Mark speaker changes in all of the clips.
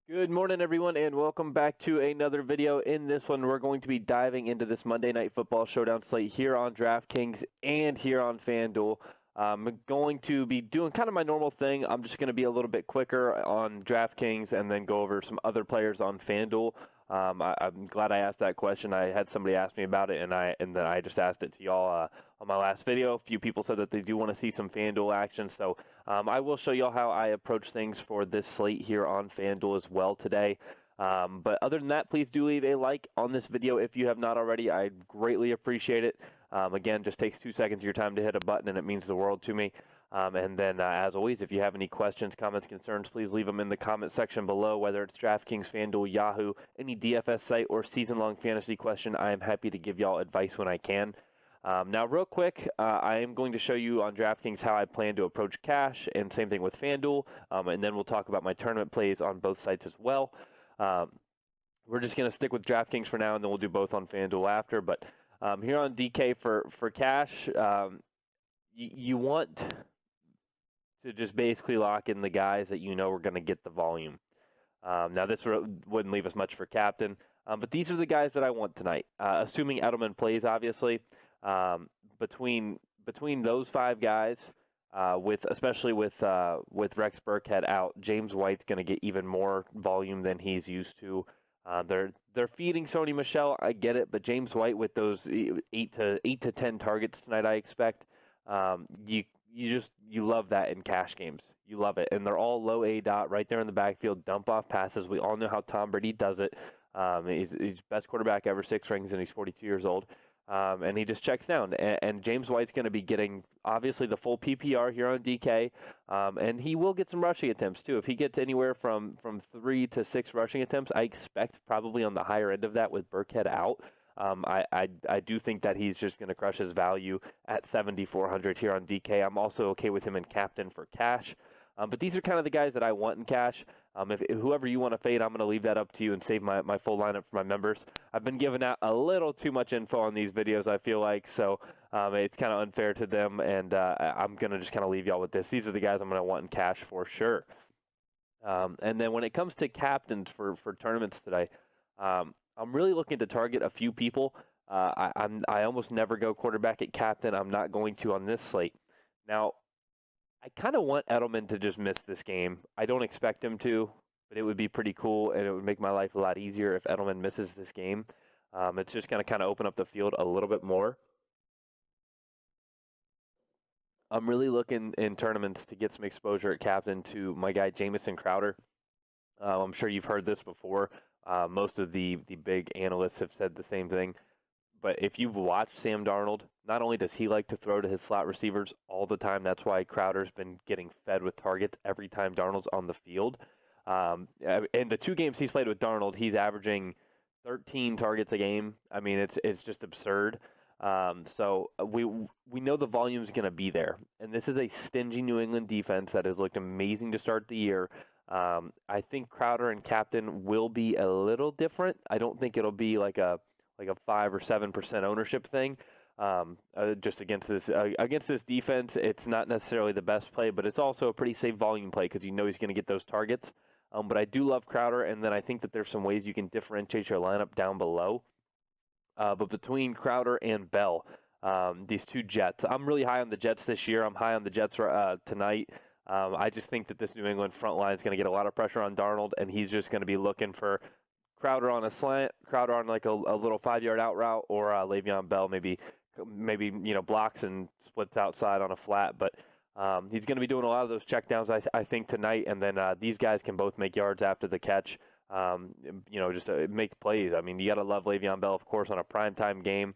Speaker 1: Good morning, everyone, and welcome back to another video. In this one, we're going to be diving into this Monday Night Football Showdown slate here on Draftkings and here on Fanduel. I'm going to be doing kind of my normal thing. I'm just going to be a little bit quicker on Draftkings and then go over some other players on Fanduel. I'm glad I asked that question. I had somebody ask me about it, and then I just asked it to y'all on my last video. A few people said that they do want to see some Fanduel action, so I will show y'all how I approach things for this slate here on Fanduel as well today. But other than that, please do leave a like on this video if you have not already. I greatly appreciate it. Again, just takes 2 seconds of your time to hit a button, and it means the world to me. And then, as always, if you have any questions, comments, concerns, please leave them in the comment section below, whether it's DraftKings, FanDuel, Yahoo, any DFS site, or season-long fantasy question. I am happy to give y'all advice when I can. Now, real quick, I am going to show you on DraftKings how I plan to approach cash, and same thing with FanDuel, and then we'll talk about my tournament plays on both sites as well. We're just going to stick with DraftKings for now, and then we'll do both on FanDuel after. But here on DK for cash, you want to just basically lock in the guys that you know are going to get the volume. Now, this wouldn't leave us much for captain, but these are the guys that I want tonight, assuming Edelman plays, obviously. Between those 5 guys, especially with Rex Burkhead out, James White's going to get even more volume than he's used to. They're feeding Sony Michel, I get it, but James White with those 8 to 10 targets tonight, I expect. You love that in cash games. You love it, and they're all low A dot right there in the backfield, dump off passes. We all know how Tom Brady does it. He's best quarterback ever, 6 rings, and he's 42 years old. And he just checks down. And James White's going to be getting, obviously, the full PPR here on DK. And he will get some rushing attempts, too. If he gets anywhere from 3 to 6 rushing attempts, I expect probably on the higher end of that with Burkhead out. I do think that he's just going to crush his value at 7,400 here on DK. I'm also okay with him in captain for cash. But these are kind of the guys that I want in cash. If whoever you want to fade, I'm going to leave that up to you and save my full lineup for my members. I've been giving out a little too much info on these videos, I feel like, so it's kind of unfair to them, and I'm going to just kind of leave y'all with this. These are the guys I'm going to want in cash for sure. And then when it comes to captains for tournaments today, I'm really looking to target a few people. I almost never go quarterback at captain. I'm not going to on this slate. Now, I kind of want Edelman to just miss this game. I don't expect him to, but it would be pretty cool, and it would make my life a lot easier if Edelman misses this game. It's just going to kind of open up the field a little bit more. I'm really looking in tournaments to get some exposure at captain to my guy Jamison Crowder. I'm sure you've heard this before. Most of the big analysts have said the same thing. But if you've watched Sam Darnold, not only does he like to throw to his slot receivers all the time, that's why Crowder's been getting fed with targets every time Darnold's on the field. In the 2 games he's played with Darnold, he's averaging 13 targets a game. I mean, it's just absurd. So we know the volume's going to be there. And this is a stingy New England defense that has looked amazing to start the year. I think Crowder and captain will be a little different. I don't think it'll be like a 5 or 7% ownership thing. Just against this defense, it's not necessarily the best play, but it's also a pretty safe volume play because you know he's going to get those targets. But I do love Crowder, and then I think that there's some ways you can differentiate your lineup down below. But between Crowder and Bell, these 2 Jets, I'm really high on the Jets this year. I'm high on the Jets tonight. I just think that this New England front line is going to get a lot of pressure on Darnold, and he's just going to be looking for Crowder on a slant, Crowder on like a little 5-yard out route, or Le'Veon Bell maybe blocks and splits outside on a flat. But he's going to be doing a lot of those checkdowns, I think, tonight. And then these guys can both make yards after the catch. Just make plays. I mean, you got to love Le'Veon Bell, of course, on a primetime game.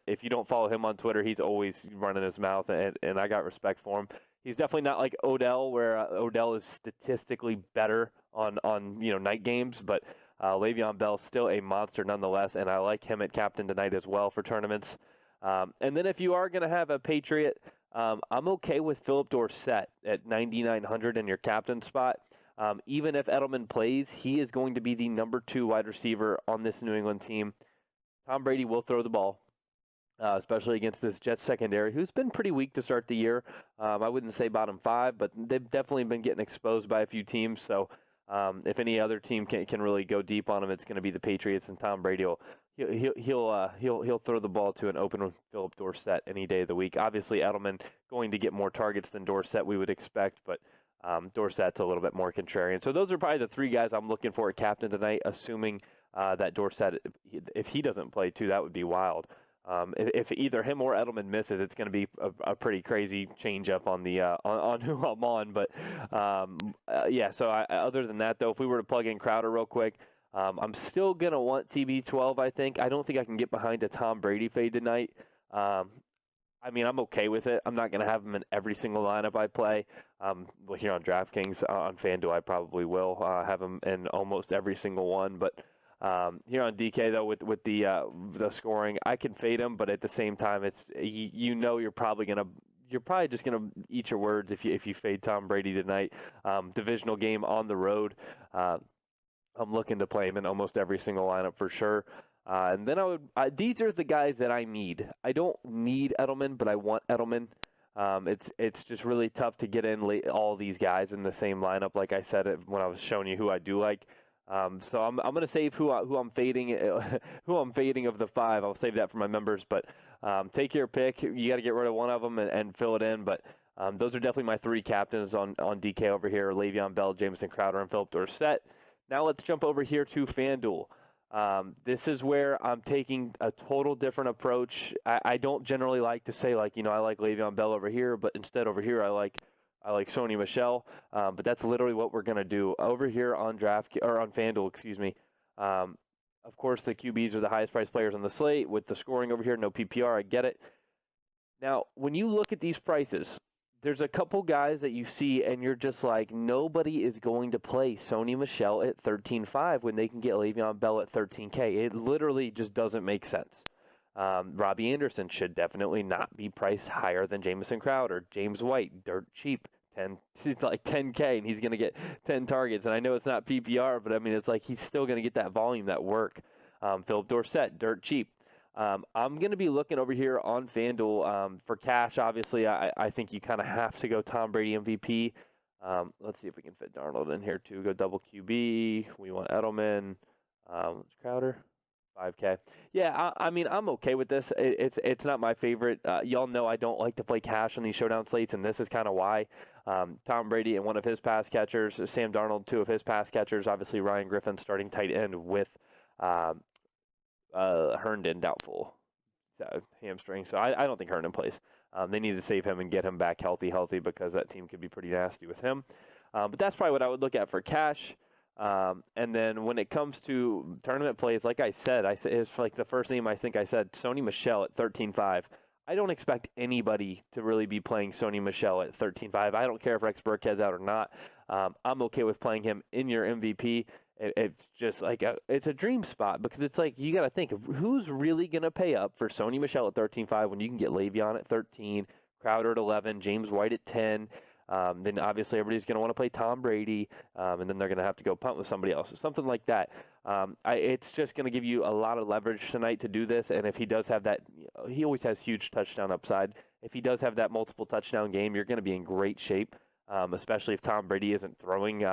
Speaker 1: If you don't follow him on Twitter, he's always running his mouth, and I got respect for him. He's definitely not like Odell, where Odell is statistically better on night games, but Le'Veon Bell's still a monster nonetheless, and I like him at captain tonight as well for tournaments. And then if you are going to have a Patriot, I'm okay with Philip Dorsett at 9,900 in your captain spot. Even if Edelman plays, he is going to be the number 2 wide receiver on this New England team. Tom Brady will throw the ball. especially against this Jets secondary, who's been pretty weak to start the year. I wouldn't say bottom five, but they've definitely been getting exposed by a few teams. So If any other team can really go deep on him, it's going to be the Patriots, and Tom Brady he'll throw the ball to an open Philip Dorsett any day of the week. Obviously, Edelman going to get more targets than Dorsett, we would expect, but Dorsett's a little bit more contrarian. So those are probably the three guys I'm looking for at captain tonight, assuming that Dorsett, if he doesn't play too, that would be wild. If either him or Edelman misses, it's going to be a pretty crazy change up on the on who I'm on. But yeah, so other than that, though, if we were to plug in Crowder real quick, I'm still going to want TB12, I think. I don't think I can get behind a Tom Brady fade tonight. I mean, I'm okay with it. I'm not going to have him in every single lineup I play. Well, here on Draftkings, on Fanduel, I probably will have him in almost every single one. But here on DK, though, with the scoring, I can fade him, but at the same time, it's you're probably just gonna eat your words if you fade Tom Brady tonight. Divisional game on the road. I'm looking to play him in almost every single lineup for sure. And then these are the guys that I need. I don't need Edelman, but I want Edelman. It's just really tough to get in all these guys in the same lineup. Like I said when I was showing you who I do like. So I'm going to save who I'm fading, who I'm fading of the five. I'll save that for my members. But take your pick. You got to get rid of one of them and fill it in. But those are definitely my three captains on DK over here: Le'Veon Bell, Jamison Crowder, and Philip Dorsett. Now let's jump over here to FanDuel. This is where I'm taking a total different approach. I don't generally like to say, like, I like Le'Veon Bell over here, but instead over here I like Sony Michel. But that's literally what we're going to do over here on FanDuel, excuse me. Of course, the QBs are the highest priced players on the slate with the scoring over here. No PPR, I get it. Now, when you look at these prices, there's a couple guys that you see and you're just like, nobody is going to play Sony Michel at 13.5 when they can get Le'Veon Bell at 13K. It literally just doesn't make sense. Robbie Anderson should definitely not be priced higher than Jamison Crowder. James White, dirt cheap, 10K, and he's going to get 10 targets. And I know it's not PPR, but I mean, it's like he's still going to get that volume, that work. Philip Dorsett, dirt cheap. I'm going to be looking over here on FanDuel for cash. Obviously, I think you kind of have to go Tom Brady MVP. Let's see if we can fit Darnold in here too. Go double QB. We want Edelman. Crowder, 5K. Yeah, I mean, I'm okay with this. It's not my favorite. Y'all know I don't like to play cash on these showdown slates, and this is kind of why. Tom Brady and one of his pass catchers, Sam Darnold, two of his pass catchers. Obviously, Ryan Griffin starting tight end with Herndon doubtful hamstring, so I don't think Herndon plays. They need to save him and get him back healthy because that team could be pretty nasty with him. But that's probably what I would look at for cash. And then when it comes to tournament plays, like I said it's like the first name I think I said, Sony Michel at 13.5. I don't expect anybody to really be playing Sony Michel at 13.5. I don't care if Rex Burkhead's out or not. I'm okay with playing him in your MVP. It's just like it's a dream spot because it's like you got to think of who's really going to pay up for Sony Michel at 13.5 when you can get Le'Veon at 13, Crowder at 11, James White at 10. Then obviously everybody's going to want to play Tom Brady, and then they're going to have to go punt with somebody else, something like that. It's just going to give you a lot of leverage tonight to do this. And if he does have that, he always has huge touchdown upside. If he does have that multiple touchdown game, you're going to be in great shape. Especially if Tom Brady isn't throwing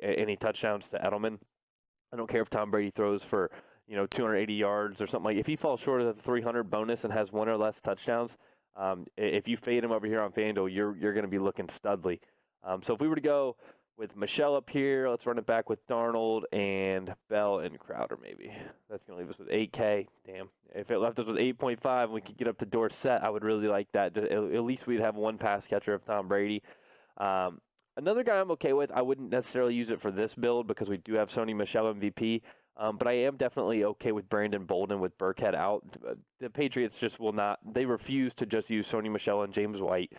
Speaker 1: any touchdowns to Edelman. I don't care if Tom Brady throws for 280 yards or something like. If he falls short of the 300 bonus and has one or less touchdowns, if you fade him over here on FanDuel, you're going to be looking studly. So if we were to go with Michel up here, let's run it back with Darnold and Bell and Crowder maybe. That's going to leave us with 8K. Damn. If it left us with 8.5 and we could get up to Dorsett, I would really like that. At least we'd have one pass catcher of Tom Brady. Another guy I'm okay with, I wouldn't necessarily use it for this build because we do have Sony Michel MVP, but I am definitely okay with Brandon Bolden with Burkhead out. The Patriots just will not, they refuse to just use Sony Michel and James White.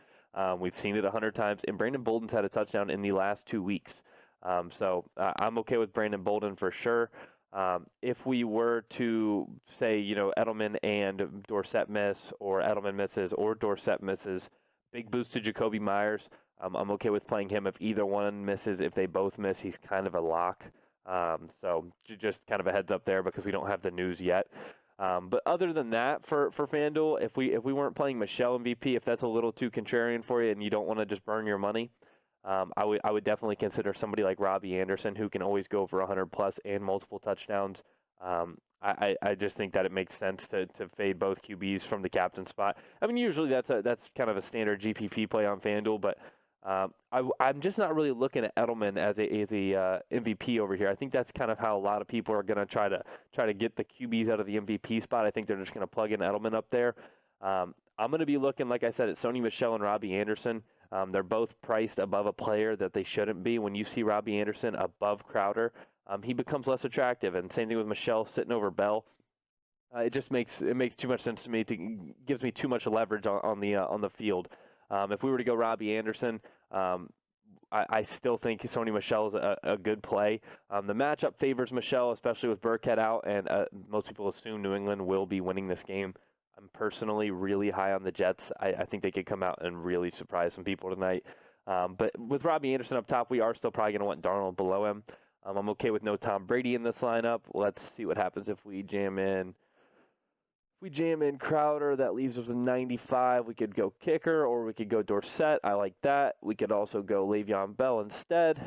Speaker 1: We've seen it 100 times, and Brandon Bolden's had a touchdown in the last 2 weeks. So I'm okay with Brandon Bolden for sure. If we were to say, Edelman and Dorsett miss, or Edelman misses, or Dorsett misses, big boost to Jacoby Myers. I'm okay with playing him if either one misses. If they both miss, he's kind of a lock. So just kind of a heads up there because we don't have the news yet. But other than that, for FanDuel, if we weren't playing Michel MVP, if that's a little too contrarian for you and you don't want to just burn your money, I would definitely consider somebody like Robbie Anderson, who can always go for 100 plus and multiple touchdowns. I just think that it makes sense to fade both QBs from the captain spot. I mean, usually that's kind of a standard GPP play on FanDuel, but I'm just not really looking at Edelman as a MVP over here. I think that's kind of how a lot of people are going to try to get the QBs out of the MVP spot. I think they're just going to plug in Edelman up there. I'm going to be looking, like I said, at Sony Michel and Robbie Anderson. They're both priced above a player that they shouldn't be. When you see Robbie Anderson above Crowder, he becomes less attractive. And same thing with Michelle sitting over Bell. It makes too much sense to me. Gives me too much leverage on the field. If we were to go Robbie Anderson, I still think Sony Michel is a good play. The matchup favors Michel, especially with Burkhead out, and most people assume New England will be winning this game. I'm personally really high on the Jets. I think they could come out and really surprise some people tonight. But with Robbie Anderson up top, we are still probably going to want Darnold below him. I'm okay with no Tom Brady in this lineup. Let's see what happens if we jam in. If we jam in Crowder, that leaves us with 95. We could go kicker, or we could go Dorsett. I like that. We could also go Le'Veon Bell instead.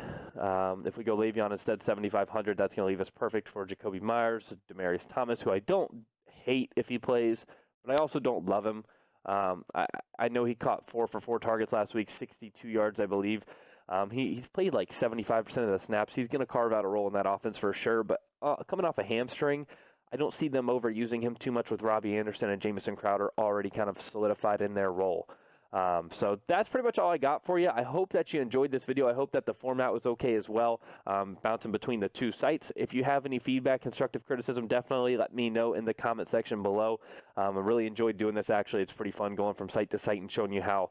Speaker 1: If we go Le'Veon instead, 7,500, that's going to leave us perfect for Jacoby Myers, Demaryius Thomas, who I don't hate if he plays, but I also don't love him. I know he caught 4 for 4 targets last week, 62 yards, I believe. He's played like 75% of the snaps. He's going to carve out a role in that offense for sure, but coming off a hamstring, I don't see them overusing him too much with Robbie Anderson and Jamison Crowder already kind of solidified in their role. So that's pretty much all I got for you. I hope that you enjoyed this video. I hope that the format was okay as well, bouncing between the two sites. If you have any feedback, constructive criticism, definitely let me know in the comment section below. I really enjoyed doing this, actually. It's pretty fun going from site to site and showing you how.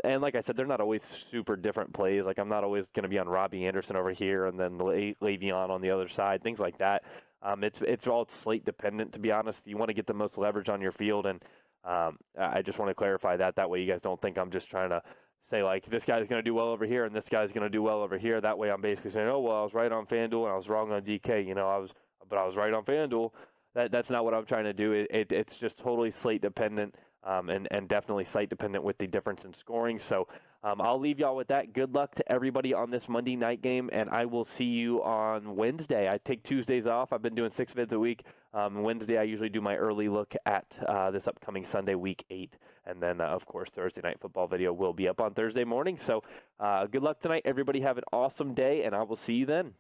Speaker 1: And like I said, they're not always super different plays. Like, I'm not always going to be on Robbie Anderson over here and then Le'Veon on the other side, things like that. It's all slate dependent, to be honest. You want to get the most leverage on your field, and I just want to clarify that. That way you guys don't think I'm just trying to say, like, this guy's going to do well over here and this guy's going to do well over here. That way I'm basically saying, oh, well, I was right on FanDuel and I was wrong on DK. But I was right on FanDuel. That's not what I'm trying to do. It's just totally slate dependent, and definitely site dependent with the difference in scoring. So I'll leave y'all with that. Good luck to everybody on this Monday night game, and I will see you on Wednesday. I take Tuesdays off. I've been doing 6 vids a week. Wednesday, I usually do my early look at this upcoming Sunday, Week 8. And then, of course, Thursday Night Football video will be up on Thursday morning. So good luck tonight. Everybody have an awesome day, and I will see you then.